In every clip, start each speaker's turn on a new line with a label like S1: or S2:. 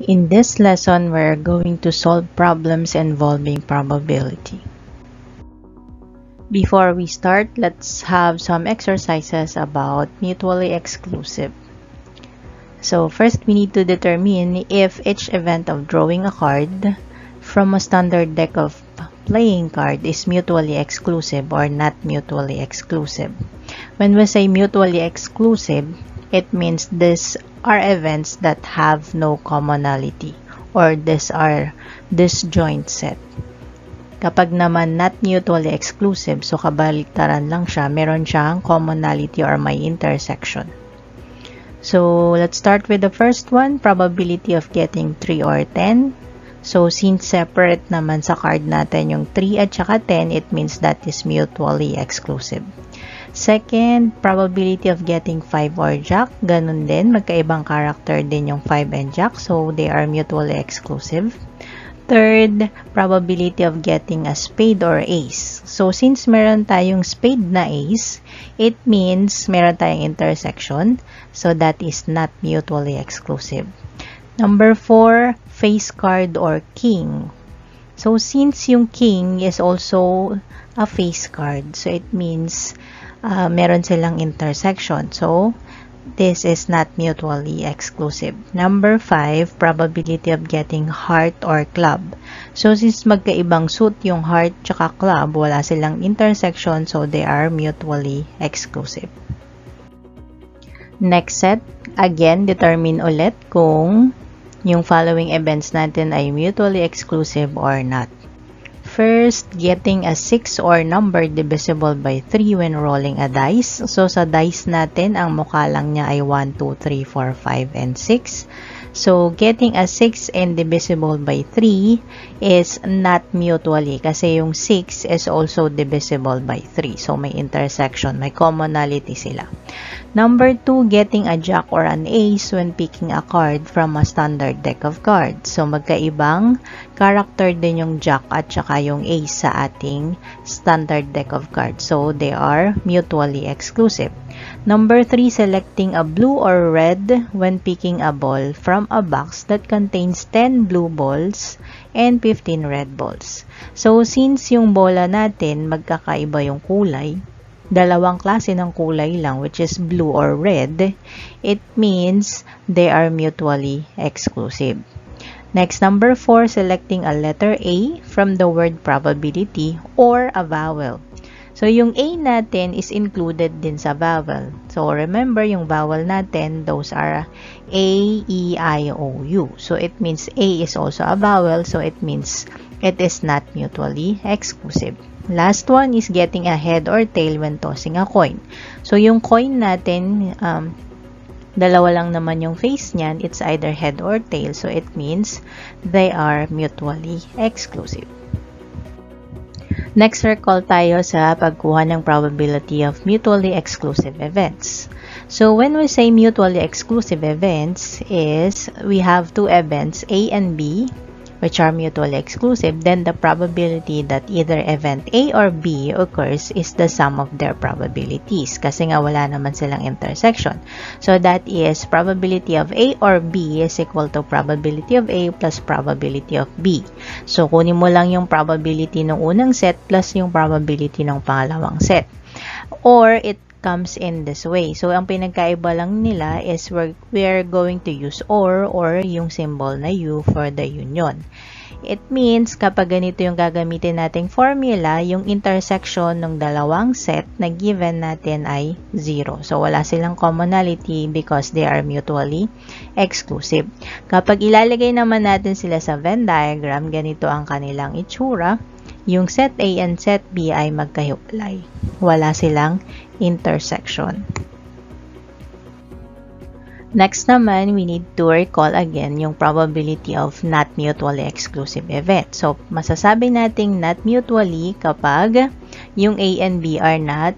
S1: In this lesson, we're going to solve problems involving probability. Before we start, let's have some exercises about mutually exclusive. So first, we need to determine if each event of drawing a card from a standard deck of playing card is mutually exclusive or not mutually exclusive. When we say mutually exclusive, it means these are events that have no commonality or these are disjoint set. Kapag naman not mutually exclusive, so kabaliktaran lang siya, meron siyang commonality or may intersection. So let's start with the first one, probability of getting 3 or 10. So since separate naman sa card natin yung 3 at saka 10, it means that is mutually exclusive. Second, probability of getting 5 or jack. Ganun din, magkaibang character din yung 5 and jack, so they are mutually exclusive. Third, probability of getting a spade or ace. So since meron tayong spade na ace, it means meron tayong intersection, so that is not mutually exclusive. Number 4, face card or king. So since yung king is also a face card, so it means meron silang intersection. So, this is not mutually exclusive. Number 5, probability of getting heart or club. So, since magkaibang suit yung heart tsaka club, wala silang intersection, so they are mutually exclusive. Next set, again, determine ulit kung yung following events natin ay mutually exclusive or not. First, getting a 6 or number divisible by 3 when rolling a dice. So, sa dice natin, ang mukha lang niya ay 1, 2, 3, 4, 5, and 6. So, getting a 6 and divisible by 3 is not mutually kasi yung 6 is also divisible by 3. So, may intersection, may commonality sila. Number 2, getting a jack or an ace when picking a card from a standard deck of cards. So, magkaibang character din yung jack at saka yung ace sa ating standard deck of cards. So, they are mutually exclusive. Number 3, selecting a blue or red when picking a ball from a box that contains 10 blue balls and 15 red balls. So, since yung bola natin magkakaiba yung kulay, dalawang klase ng kulay lang, which is blue or red, it means they are mutually exclusive. Next, number 4, selecting a letter A from the word probability or a vowel. So, yung A natin is included din sa vowel. So, remember, yung vowel natin, those are A, E, I, O, U. So, it means A is also a vowel. So, it means it is not mutually exclusive. Last one is getting a head or tail when tossing a coin. So, yung coin natin, dalawa lang naman yung face niyan. It's either head or tail. So, it means they are mutually exclusive. Next, recall tayo sa pagkuha ng probability of mutually exclusive events. So, when we say mutually exclusive events is we have two events, A and B, which are mutually exclusive, then the probability that either event A or B occurs is the sum of their probabilities kasi nga wala naman silang intersection. So, that is probability of A or B is equal to probability of A plus probability of B. So, kunin mo lang yung probability ng unang set plus yung probability ng pangalawang set. Or, it comes in this way. So, ang pinagkaiba lang nila is we're going to use or yung symbol na U for the union. It means, kapag ganito yung gagamitin nating formula, yung intersection ng dalawang set na given natin ay 0. So, wala silang commonality because they are mutually exclusive. Kapag ilalagay naman natin sila sa Venn diagram, ganito ang kanilang itsura. Yung set A and set B ay magkahiwalay. Wala silang intersection. Next naman, we need to recall again yung probability of not mutually exclusive event. So, masasabi nating not mutually kapag yung A and B are not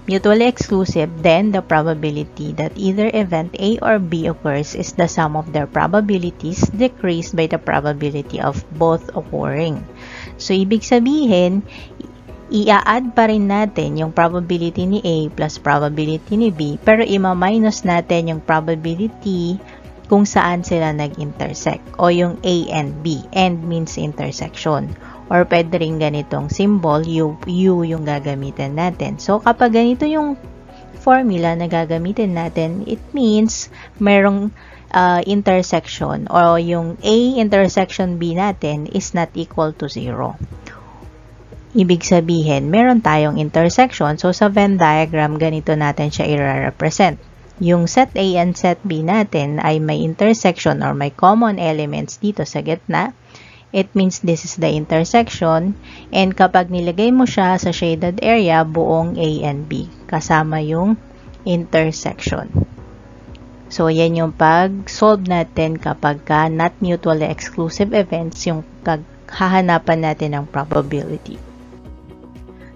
S1: mutually exclusive, then the probability that either event A or B occurs is the sum of their probabilities decreased by the probability of both occurring. So, ibig sabihin, i-add pa rin natin yung probability ni A plus probability ni B, pero ima-minus natin yung probability kung saan sila nag-intersect, o yung A and B. And means intersection. Or pwede rin ganitong symbol, U yung gagamitin natin. So, kapag ganito yung formula na gagamitin natin, it means merong intersection, o yung A intersection B natin is not equal to 0. Ibig sabihin, meron tayong intersection. So, sa Venn diagram, ganito natin siya i-represent. Yung set A and set B natin ay may intersection or may common elements dito sa gitna. It means this is the intersection. And kapag nilagay mo siya sa shaded area, buong A and B, kasama yung intersection. So, yan yung pag-solve natin kapag not mutually exclusive events, yung hahanapan natin ng probability.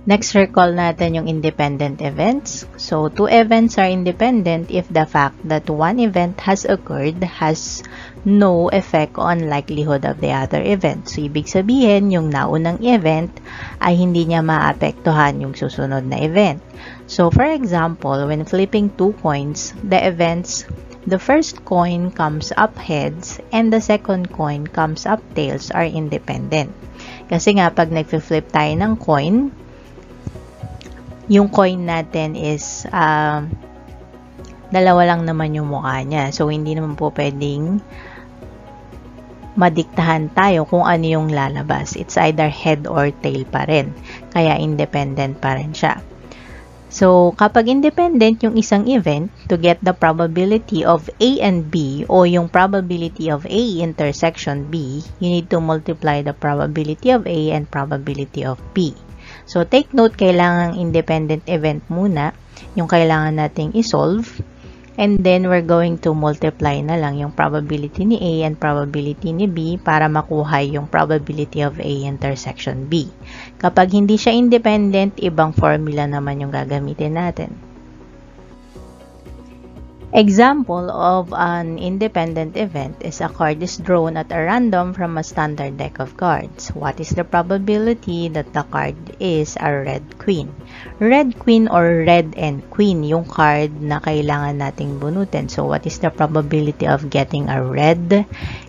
S1: Next, recall natin yung independent events. So, two events are independent if the fact that one event has occurred has no effect on likelihood of the other event. So, ibig sabihin, yung naunang event ay hindi niya maapektuhan yung susunod na event. So, for example, when flipping two coins, the first coin comes up heads and the second coin comes up tails are independent. Kasi nga, pag nag-flip tayo ng coin, yung coin natin is dalawa lang naman yung mukha niya. So, hindi naman po pwedeng madiktahan tayo kung ano yung lalabas. It's either head or tail pa rin. Kaya independent pa rin siya. So, kapag independent yung isang event, to get the probability of A and B, o yung probability of A intersection B, you need to multiply the probability of A and probability of B. So, take note, kailangan independent event muna, yung kailangan nating isolve, and then we're going to multiply na lang yung probability ni A and probability ni B para makuha yung probability of A intersection B. Kapag hindi siya independent, ibang formula naman yung gagamitin natin. Example of an independent event is a card is drawn at a random from a standard deck of cards. What is the probability that the card is a red queen? Red queen or red and queen, yung card na kailangan nating bunutin. So, what is the probability of getting a red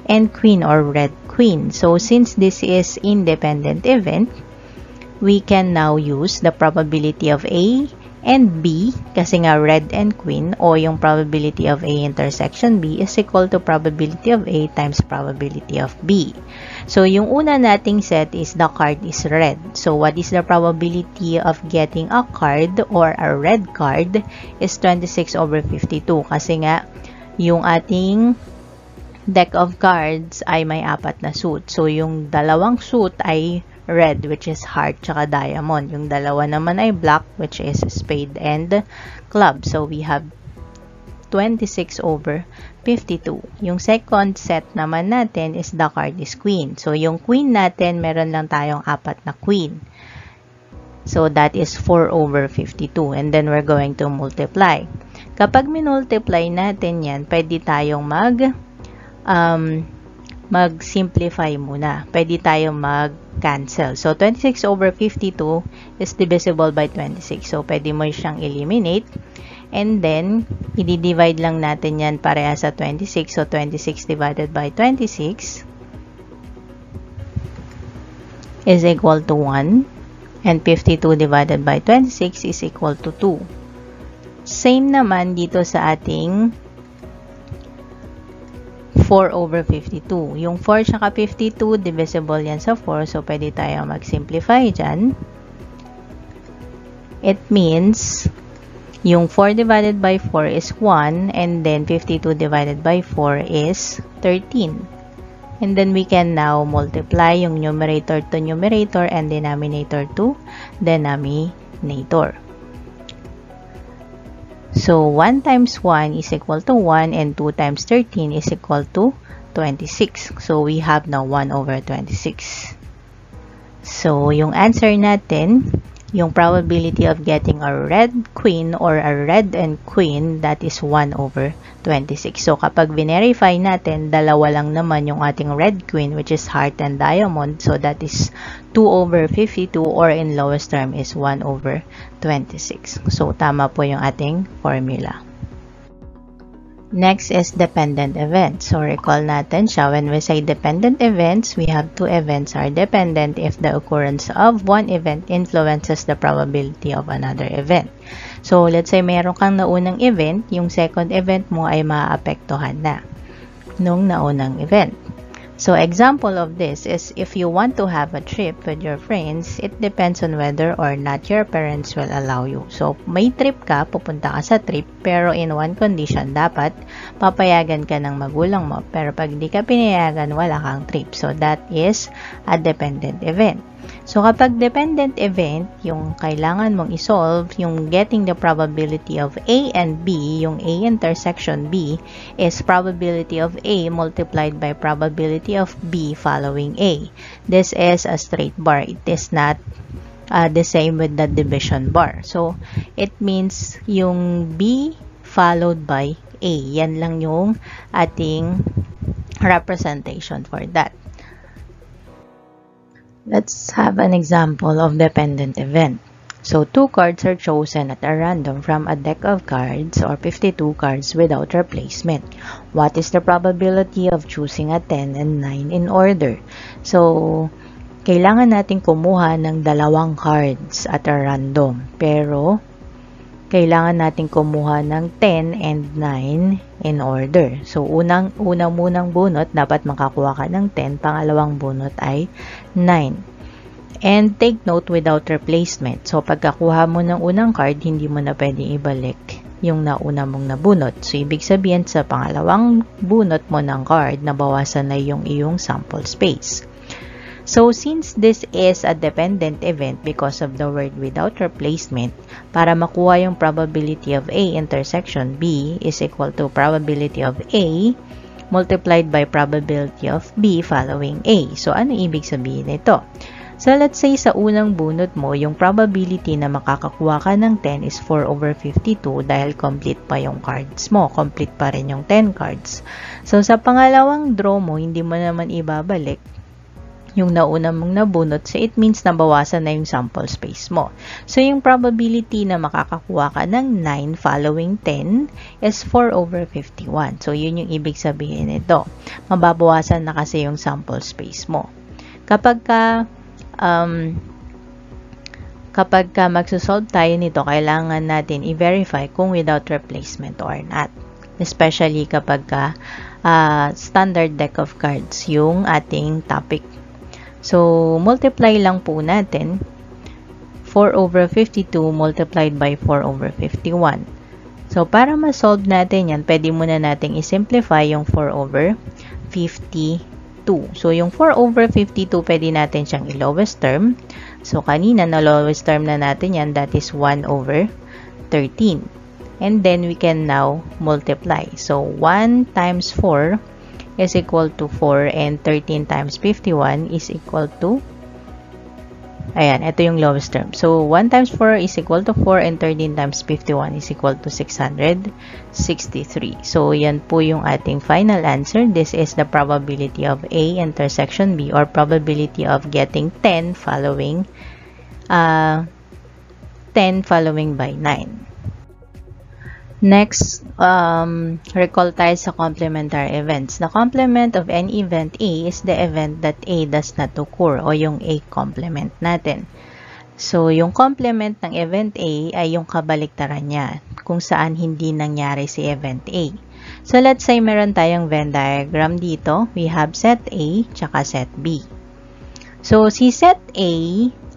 S1: and queen or red queen? So, since this is independent event, we can now use the probability of A and B, kasi nga red and queen, o yung probability of A intersection B is equal to probability of A times probability of B. So, yung una nating set is the card is red. So, what is the probability of getting a card or a red card is 26/52. Kasi nga, yung ating deck of cards ay may 4 na suit. So, yung dalawang suit ay red, which is heart, tsaka diamond. Yung dalawa naman ay black, which is spade and club. So, we have 26/52. Yung second set naman natin is the card is queen. So, yung queen natin, meron lang tayong 4 na queen. So, that is 4/52. And then, we're going to multiply. Kapag minultiply natin yan, pwede tayong mag-simplify muna. Pwede tayong mag-cancel. So, 26/52 is divisible by 26. So, pwede mo siyang eliminate. And then, i-divide lang natin yan pareha sa 26. So, 26 divided by 26 is equal to 1. And 52 divided by 26 is equal to 2. Same naman dito sa ating 4/52. Yung 4 tsaka 52, divisible yan sa 4. So, pwede tayo mag-simplify dyan. It means, yung 4 divided by 4 is 1. And then, 52 divided by 4 is 13. And then, we can now multiply yung numerator to numerator and denominator to denominator. So, 1 times 1 is equal to 1 and 2 times 13 is equal to 26. So, we have now 1/26. So, yung answer natin, yung probability of getting a red queen or a red and queen, that is 1/26. So, kapag verify natin, dalawa lang naman yung ating red queen, which is heart and diamond. So, that is 2/52 or in lowest term is 1/26. So, tama po yung ating formula. Next is dependent events. So recall natin siya, when we say dependent events, we have two events are dependent if the occurrence of one event influences the probability of another event. So let's say meron kang naunang event, yung second event mo ay maapektuhan na nung naunang event. So example of this is if you want to have a trip with your friends, it depends on whether or not your parents will allow you. So may trip ka, pupunta ka sa trip, pero in one condition, dapat papayagan ka ng magulang mo. Pero pag di ka pinayagan, wala kang trip. So that is a dependent event. So kapag dependent event, yung kailangan mong isolve, yung getting the probability of A and B, yung A intersection B, is probability of A multiplied by probability of B following A. This is a straight bar. It is not the same with the division bar. So it means yung B followed by A. Yan lang yung ating representation for that. Let's have an example of dependent event. So, two cards are chosen at a random from a deck of cards or 52 cards without replacement. What is the probability of choosing a 10 and 9 in order? So, kailangan natin kumuha ng dalawang cards at a random. Pero, kailangan natin kumuha ng 10 and 9 in order. So, unang munang bunot, dapat makakuha ka ng 10. Pangalawang bunot ay 9. And take note without replacement. So, pagkakuha mo ng unang card, hindi mo na pwedeng ibalik yung nauna mong nabunot. So, ibig sabihin sa pangalawang bunot mo ng card, nabawasan na yung iyong sample space. So, since this is a dependent event because of the word without replacement, para makuha yung probability of A intersection B is equal to probability of A multiplied by probability of B following A. So, ano ibig sabihin nito? So, let's say sa unang bunot mo, yung probability na makakakuha ka ng 10 is 4 over 52 dahil complete pa yung cards mo. Complete pa rin yung 10 cards. So, sa pangalawang draw mo, hindi mo naman ibabalik yung nauna mong nabunot, so it means nabawasan na yung sample space mo. So, yung probability na makakakuha ka ng 9 following 10 is 4 over 51. So, yun yung ibig sabihin nito. Mababawasan na kasi yung sample space mo. Kapag ka magsosolve tayo nito, kailangan natin i-verify kung without replacement or not. Especially kapag standard deck of cards yung ating topic. So, multiply lang po natin 4 over 52 multiplied by 4 over 51. So, para ma-solve natin yan, pwede muna natin i-simplify yung 4 over 52. So, yung 4 over 52, pwede natin siyang i-lowest term. So, kanina na lowest term na natin yan, that is 1 over 13. And then, we can now multiply. So, 1 times 4 is equal to 4 and 13 times 51 is equal to, ayan, ito yung lowest term. So, 1 times 4 is equal to 4 and 13 times 51 is equal to 663. So, yan po yung ating final answer. This is the probability of A intersection B or probability of getting 10 following by 9. Next, recall tayo sa complementary events. The complement of any event A is the event that A does not occur o yung A complement natin. So, yung complement ng event A ay yung kabaliktaran niya kung saan hindi nangyari si event A. So, let's say meron tayong Venn diagram dito. We have set A tsaka set B. So, si set A,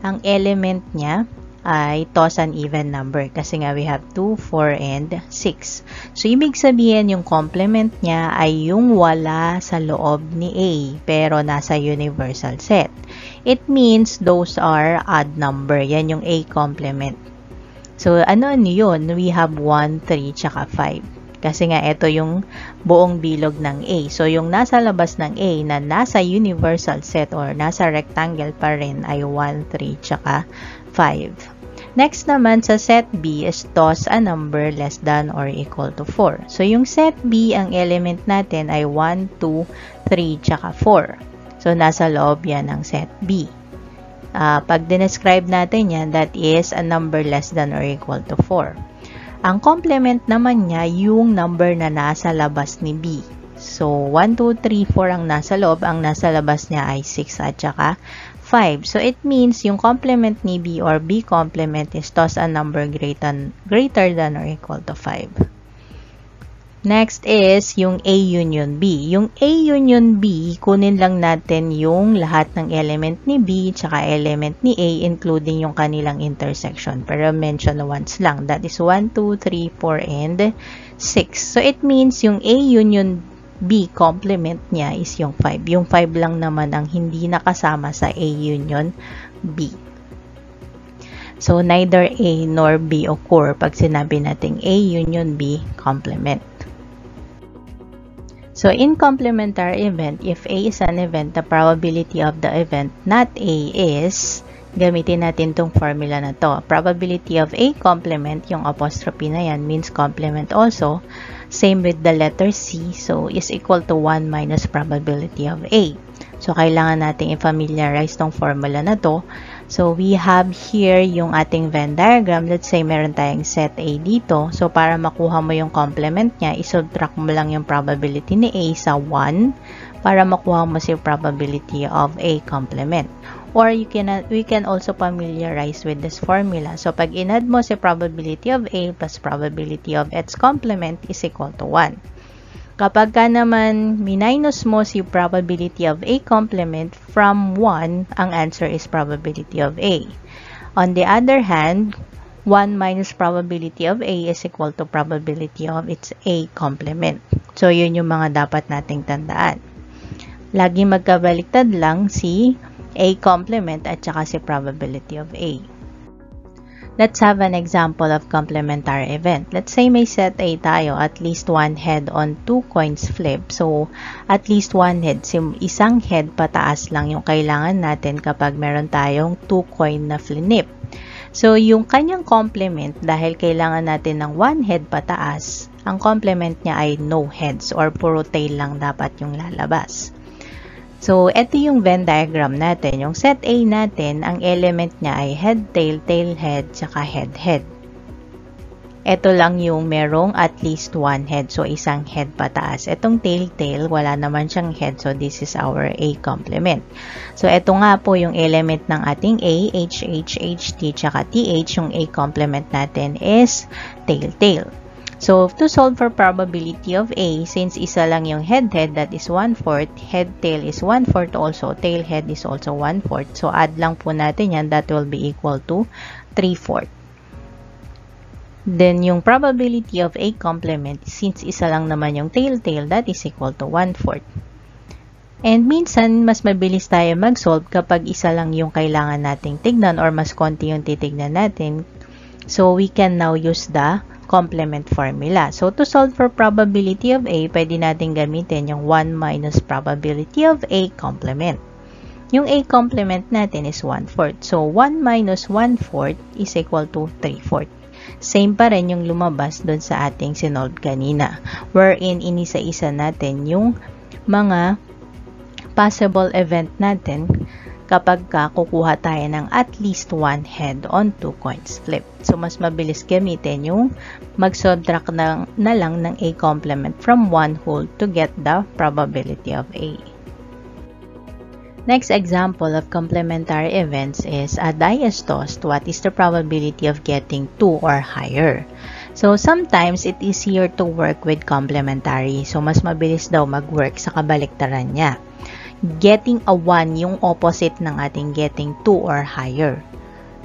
S1: ang element niya ay toss an even number kasi nga we have 2, 4, and 6. So, ibig sabihin yung complement niya ay yung wala sa loob ni A pero nasa universal set. It means those are odd number. Yan yung A complement. So, ano yun? We have 1, 3, tsaka 5. Kasi nga ito yung buong bilog ng A. So, yung nasa labas ng A na nasa universal set or nasa rectangle pa rin ay 1, 3, tsaka 5. Next naman sa set B is toss a number less than or equal to 4. So, yung set B, ang element natin ay 1, 2, 3, tsaka 4. So, nasa loob yan ng set B. Pag dinescribe natin yan, that is a number less than or equal to 4. Ang complement naman niya, yung number na nasa labas ni B. So, 1, 2, 3, 4 ang nasa loob. Ang nasa labas niya ay 6 at saka 5. So, it means yung complement ni B or B complement is toss a number greater than or equal to 5. Next is yung A union B. Yung A union B, kunin lang natin yung lahat ng element ni B tsaka element ni A including yung kanilang intersection. Pero mention once lang. That is 1, 2, 3, 4, and 6. So, it means yung A union B complement niya is yung 5. Yung 5 lang naman ang hindi nakasama sa A union B. So, neither A nor B occur pag sinabi natin A union B complement. So, in complementary event, if A is an event, the probability of the event not A is, gamitin natin tong formula na to. Probability of A complement, yung apostrophe na yan, means complement also. Same with the letter C, so is equal to 1 minus probability of A. So, kailangan natin i-familiarize tong formula na to. So, we have here yung ating Venn diagram. Let's say, meron tayong set A dito. So, para makuha mo yung complement niya, isubtract mo lang yung probability ni A sa 1 para makuha mo si probability of A complement. Or, we can also familiarize with this formula. So, pag in-add mo si probability of A plus probability of its complement is equal to 1. Kapag ka naman minus mo si probability of A complement from 1, ang answer is probability of A. On the other hand, 1 minus probability of A is equal to probability of its A complement. So, yun yung mga dapat nating tandaan. Lagi magkabaliktad lang si A complement at saka si probability of A. Let's have an example of complementary event. Let's say may set A tayo, at least one head on 2 coins flip. So, at least one head. Isang head pataas lang yung kailangan natin kapag meron tayong 2 coin na flip. So, yung kanyang complement, dahil kailangan natin ng one head pataas, ang complement niya ay no heads or puro tail lang dapat yung lalabas. So, ito yung Venn diagram natin. Yung set A natin, ang element niya ay head, tail, tail, head, tsaka head, head. Ito lang yung merong at least one head. So, isang head pataas. Itong tail, tail, wala naman siyang head. So, this is our A complement. So, ito nga po yung element ng ating A, H, H, H, T, tsaka TH. Yung A complement natin is tail, tail. So, to solve for probability of A, since isa lang yung head-head, that is 1/4, head-tail is 1/4 also, tail-head is also 1/4. So, add lang po natin yan, that will be equal to 3/4. Then, yung probability of A complement, since isa lang naman yung tail-tail, that is equal to 1/4. And minsan, mas mabilis tayo mag-solve kapag isa lang yung kailangan nating tignan or mas konti yung titignan natin. So, we can now use the complement formula. So, to solve for probability of A, pwede natin gamitin yung 1 minus probability of A complement. Yung A complement natin is 1/4. So, 1 minus 1/4 is equal to 3/4. Same pa rin yung lumabas dun sa ating sinolve kanina, wherein inisa-isa natin yung mga possible event natin kapag kukuha tayo ng at least one head on 2 coins flip. So, mas mabilis gamitin yung mag-subtract na lang ng A complement from 1 whole to get the probability of A. Next example of complementary events is a die is tossed. What is the probability of getting 2 or higher? So, sometimes it is easier to work with complementary. So, mas mabilis daw mag-work sa kabaliktaran niya. Getting a 1, yung opposite ng ating getting 2 or higher.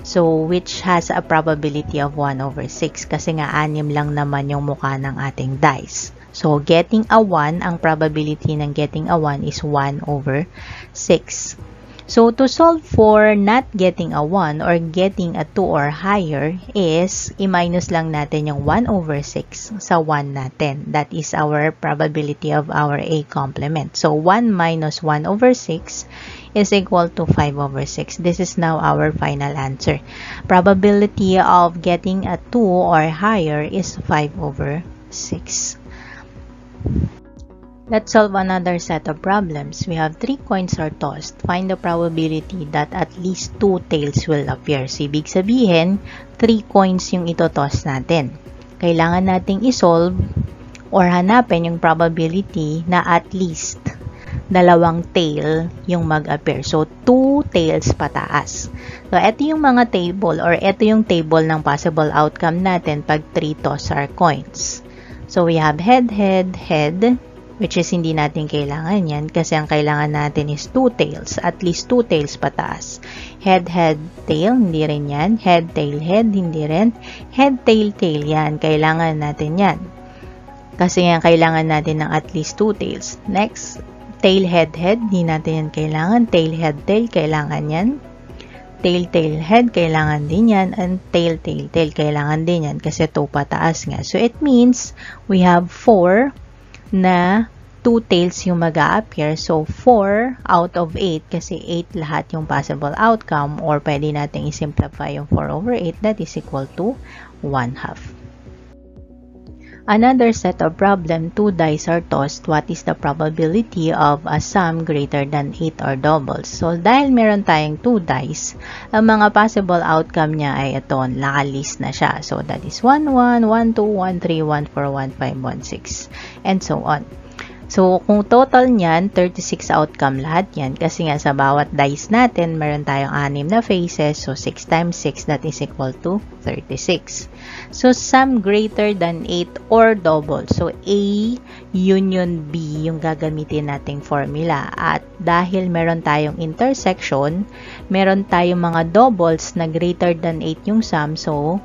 S1: So, which has a probability of 1/6 kasi nga 6 lang naman yung mukha ng ating dice. So, getting a 1, ang probability ng getting a 1 is 1/6. So, to solve for not getting a 1 or getting a 2 or higher is, i-minus lang natin yung 1/6 sa 1 natin. That is our probability of our A complement. So, 1 minus 1/6 is equal to 5/6. This is now our final answer. Probability of getting a 2 or higher is 5/6. Let's solve another set of problems. We have 3 coins are tossed. Find the probability that at least 2 tails will appear. So, ibig sabihin, 3 coins yung itotoss natin. kailangan nating isolve or hanapin yung probability na at least dalawang tail yung mag-appear. So, 2 tails pataas. So, ito yung mga table or ito yung table ng possible outcome natin pag 3 toss our coins. So, we have head, head, head, which is hindi natin kailangan yan kasi ang kailangan natin is 2 tails. At least 2 tails pataas. Head, head, tail, hindi rin yan. Head, tail, head, hindi rin. Head, tail, tail, yan. Kailangan natin yan. Kasi yan, kailangan natin ng at least 2 tails. Next, tail, head, head, hindi natin yan kailangan. Tail, head, tail, kailangan yan. Tail, tail, head, kailangan din yan. And tail, tail, tail, kailangan din yan kasi 2 pataas nga. So, it means we have 4 na 2 tails yung mag-a-appear. So, 4 out of 8 kasi 8 lahat yung possible outcome or pwede natin i-simplify yung 4 over 8 that is equal to 1/2. Another set of problem, 2 dice are tossed. What is the probability of a sum greater than 8 or doubles? So, dahil meron tayong 2 dice, ang mga possible outcome niya ay ito, nakalist na siya. So, that is 1, 1, 1, 2, 1, 3, 1, 4, 1, 5, 1, 6, and so on. So, kung total niyan, 36 outcome lahat yan. Kasi nga sa bawat dice natin, meron tayong 6 na faces. So, 6 times 6, that is equal to 36. So, sum greater than 8 or double. So, A union B yung gagamitin nating formula. At dahil meron tayong intersection, meron tayong mga doubles na greater than 8 yung sum. So,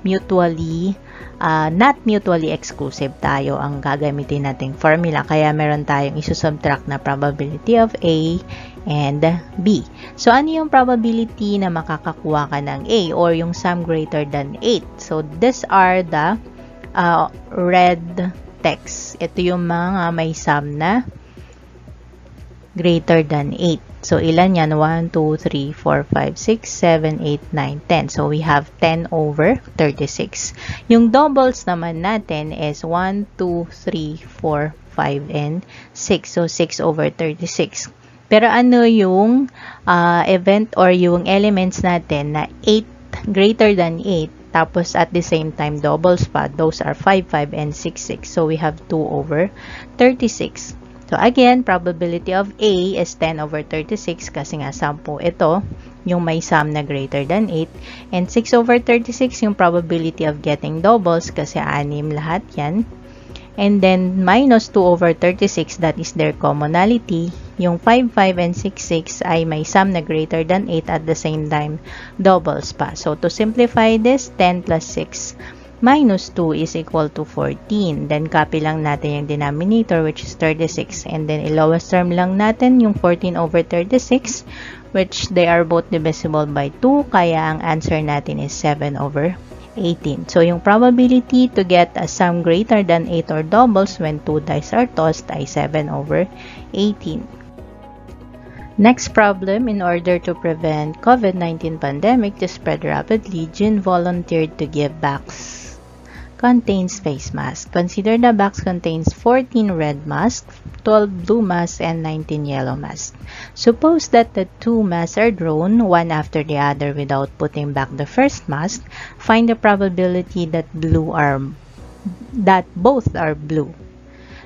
S1: not mutually exclusive tayo ang gagamitin nating formula. Kaya meron tayong isusubtract na probability of A and B. So, ano yung probability na makakakuha ka ng A or yung sum greater than 8? So, these are the red text. Ito yung mga may sum na greater than 8. So, ilan yan? 1, 2, 3, 4, 5, 6, 7, 8, 9, 10. So, we have 10 over 36. Yung doubles naman natin is 1, 2, 3, 4, 5, and 6. So, 6 over 36. Pero ano yung event or yung elements natin na 8 greater than 8 tapos at the same time doubles pa? Those are 5, 5, and 6, 6. So, we have 2 over 36. So, again, probability of A is 10 over 36 kasi nga 10 ito, yung may sum na greater than 8. And 6 over 36 yung probability of getting doubles kasi 6 lahat yan. And then, minus 2 over 36, that is their commonality. Yung 5, 5, and 6, 6 ay may sum na greater than 8 at the same time doubles pa. So, to simplify this, 10 plus 6 minus 2 is equal to 14. Then, copy lang natin yung denominator which is 36. And then, i-lowest term lang natin yung 14 over 36 which they are both divisible by 2. Kaya, ang answer natin is 7 over 18. So, yung probability to get a sum greater than 8 or doubles when 2 dice are tossed ay 7 over 18. Next problem, in order to prevent COVID-19 pandemic to spread rapidly, Jin volunteered to give box contains face mask. Consider the box contains 14 red masks, 12 blue masks, and 19 yellow masks. Suppose that the 2 masks are drawn, one after the other without putting back the first mask. Find the probability that both are blue.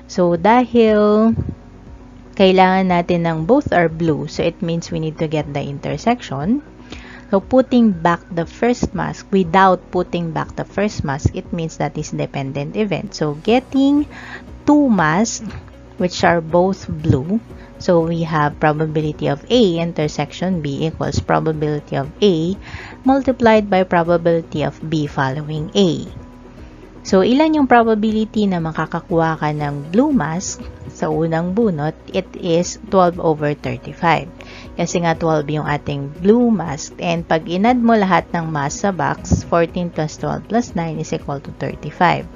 S1: So, dahil kailangan natin ng both are blue, so it means we need to get the intersection. So, putting back the first mask without putting back the first mask, it means that is dependent event. So, getting 2 masks which are both blue. So, we have probability of A intersection B equals probability of A multiplied by probability of B following A. So, ilan yung probability na makakakuha ka ng blue mask sa unang bunot? It is 12 over 35. Kasi nga 12 yung ating blue mask. And pag inad mo lahat ng mask sa box, 14 plus 12 plus 9 is equal to 35.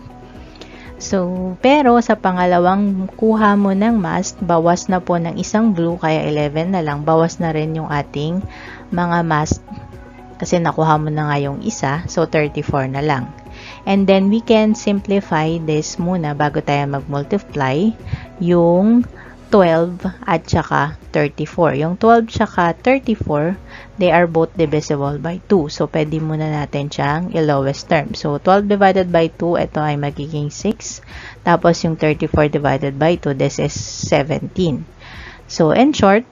S1: So, pero sa pangalawang kuha mo ng mask, bawas na po ng isang blue, kaya 11 na lang. Bawas na rin yung ating mga mask kasi nakuha mo na nga yung isa. So, 34 na lang. And then, we can simplify this muna bago tayo mag-multiply yung 12 at saka 34. Yung 12 tsaka 34, they are both divisible by 2. So, pwede muna natin siyang i-lowest term. So, 12 divided by 2, ito ay magiging 6. Tapos, yung 34 divided by 2, this is 17. So, in short,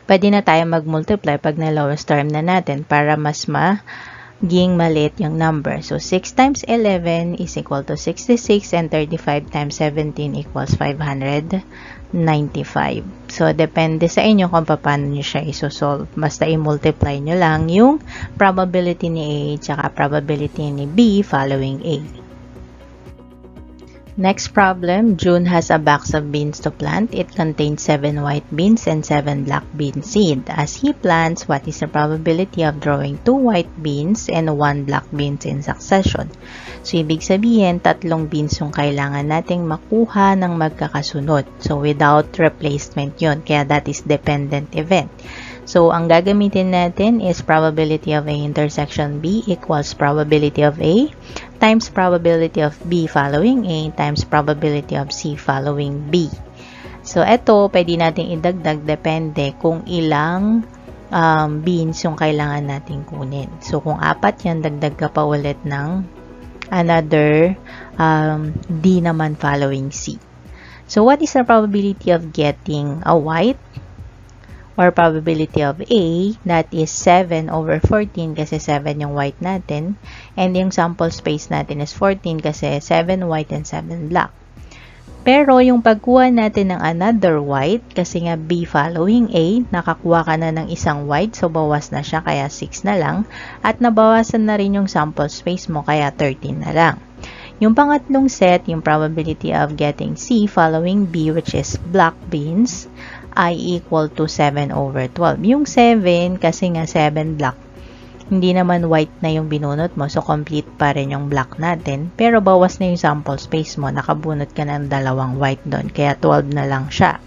S1: pwede na tayo mag-multiply pag na-lowest term na natin para mas maging maliit yung number. So, 6 times 11 is equal to 66 and 35 times 17 equals 595. So, depende sa inyo kung paano nyo siya isosolve. Basta i-multiply nyo lang yung probability ni A tsaka probability ni B following A. Next problem, June has a box of beans to plant. It contains 7 white beans and 7 black bean seed. As he plants, what is the probability of drawing 2 white beans and 1 black beans in succession? So, ibig sabihin, 3 beans yung kailangan nating makuha ng magkakasunod. So, without replacement yun. Kaya that is dependent event. So, ang gagamitin natin is probability of A intersection B equals probability of A times probability of B following A times probability of C following B. So, ito, pwede natin idagdag depende kung ilang beans yung kailangan natin kunin. So, kung 4 yan, dagdag ka pa ulit ng another D naman following C. So, what is the probability of getting a white? Or probability of A, that is 7 over 14 kasi 7 yung white natin. And yung sample space natin is 14 kasi 7 white and 7 black. Pero yung pagkuha natin ng another white, kasi nga B following A, nakakuha ka na ng isang white, so bawas na siya, kaya 6 na lang. At nabawasan na rin yung sample space mo, kaya 13 na lang. Yung pangatlong set, yung probability of getting C following B, which is black beans, ay equal to 7 over 12. Yung 7, kasi nga 7 black, hindi naman white na yung binunot mo, so complete pa rin yung black natin. Pero bawas na yung sample space mo, nakabunot ka ng 2 white doon, kaya 12 na lang siya.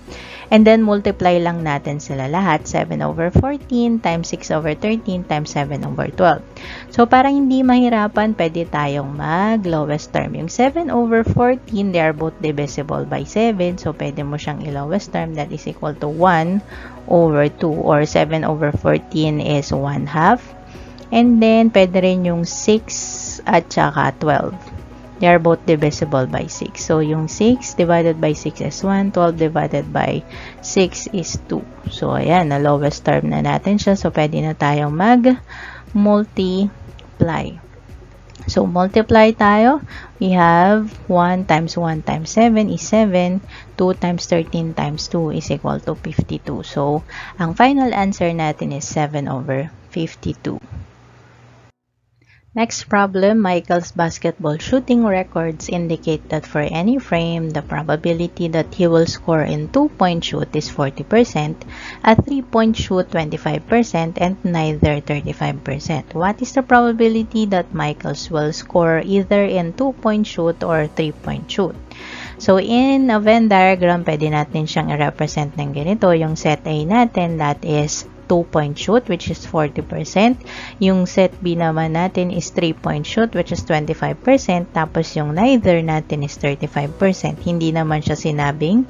S1: And then, multiply lang natin sila lahat. 7 over 14 times 6 over 13 times 7 over 12. So, para hindi mahirapan, pwede tayong mag-lowest term. Yung 7 over 14, they are both divisible by 7. So, pwede mo siyang i-lowest term. That is equal to 1 over 2. Or 7 over 14 is 1 half. And then, pwede rin yung 6 at saka 12. They are both divisible by 6. So, yung 6 divided by 6 is 1. 12 divided by 6 is 2. So, ayan, na lowest term na natin siya. So, pwede na tayong mag-multiply. So, multiply tayo. We have 1 times 1 times 7 is 7. 2 times 13 times 2 is equal to 52. So, ang final answer natin is 7 over 52. Next problem, Michael's basketball shooting records indicate that for any frame, the probability that he will score in 2-point shoot is 40%, a 3-point shoot 25%, and neither 35%. What is the probability that Michael's will score either in 2-point shoot or 3-point shoot? So, in a Venn diagram, pwede natin siyang i-represent ng ganito. Yung set A natin, that is 2-point shoot, which is 40%. Yung set B naman natin is 3-point shoot, which is 25%. Tapos yung neither natin is 35%. Hindi naman siya sinabing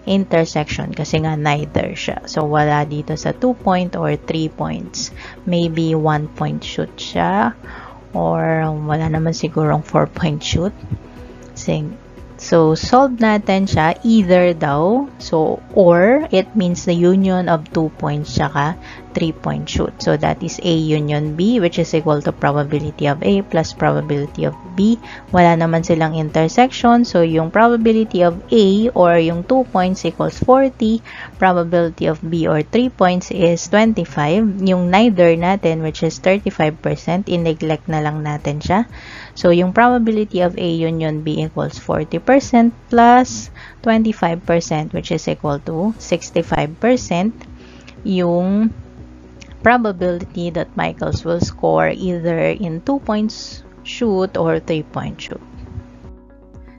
S1: intersection kasi nga neither siya. So, wala dito sa 2-point or 3 points. Maybe 1-point shoot siya or wala naman sigurong 4-point shoot. So, solve natin siya either daw. So, or, it means the union of 2 points tsaka 3-point shoot. So, that is A union B, which is equal to probability of A plus probability of B. Wala naman silang intersection. So, yung probability of A or yung 2 points equals 40. Probability of B or 3 points is 25. Yung neither natin, which is 35%, in-neglect na lang natin siya. So, yung probability of A union B equals 40% plus 25%, which is equal to 65%. Yung probability that Michael's will score either in 2 points shoot or 3-point shoot.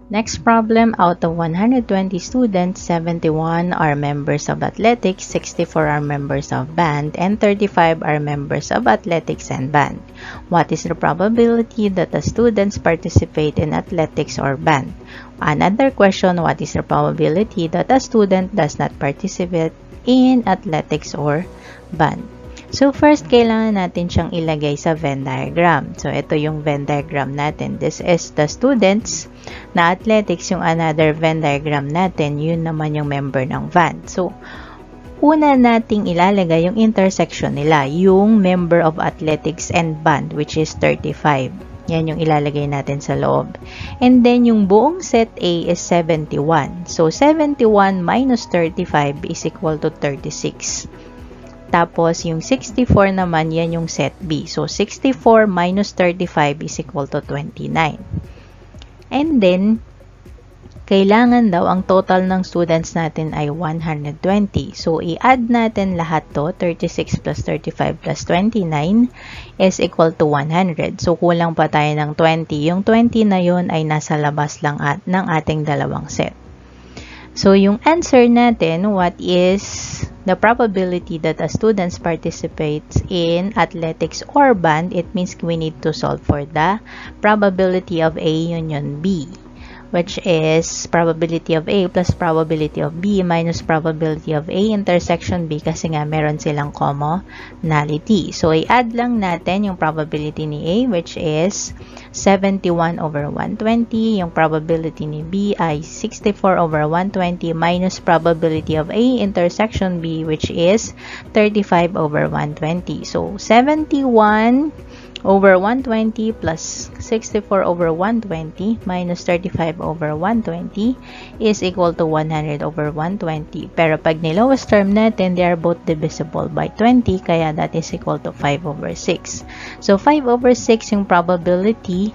S1: Next problem, out of 120 students, 71 are members of athletics, 64 are members of band, and 35 are members of athletics and band. What is the probability that the students participate in athletics or band? Another question, what is the probability that a student does not participate in athletics or band? So, first, kailangan natin siyang ilagay sa Venn diagram. So, ito yung Venn diagram natin. This is the students na athletics. Yung another Venn diagram natin, yun naman yung member ng band. So, una nating ilalagay yung intersection nila, yung member of athletics and band, which is 35. Yan yung ilalagay natin sa loob. And then, yung buong set A is 71. So, 71 minus 35 is equal to 36. Tapos, yung 64 naman, yan yung set B. So, 64 minus 35 is equal to 29. And then, kailangan daw ang total ng students natin ay 120. So, i-add natin lahat to, 36 plus 35 plus 29 is equal to 100. So, kulang pa tayo ng 20. Yung 20 na yun ay nasa labas lang ng ating dalawang set. So, yung answer natin, what is the probability that a student participates in athletics or band? It means we need to solve for the probability of A union B, which is probability of A plus probability of B minus probability of A intersection B kasi nga meron silang commonality. So, i-add lang natin yung probability ni A, which is 71 over 120. Yung probability ni B ay 64 over 120 minus probability of A intersection B, which is 35 over 120. So, 71 over 120 plus 64 over 120 minus 35 over 120 is equal to 100 over 120. Pero pag nilowest term natin, they are both divisible by 20, kaya that is equal to 5 over 6. So, 5 over 6 yung probability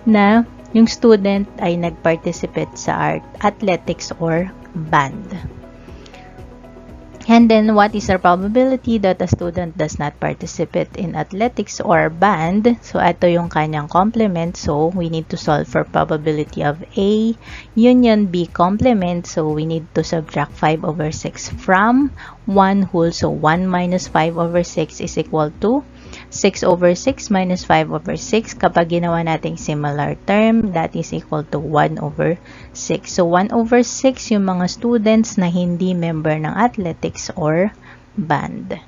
S1: na yung student ay nag-participate sa athletics or band. And then, what is the probability that a student does not participate in athletics or band? So, ito yung kanyang complement. So, we need to solve for probability of A union B complement. So, we need to subtract 5 over 6 from 1 whole. So, 1 minus 5 over 6 is equal to 6 over 6 minus 5 over 6. Kapag ginawa nating similar term, that is equal to 1 over 6. So, 1 over 6 yung mga students na hindi member ng athletics or band.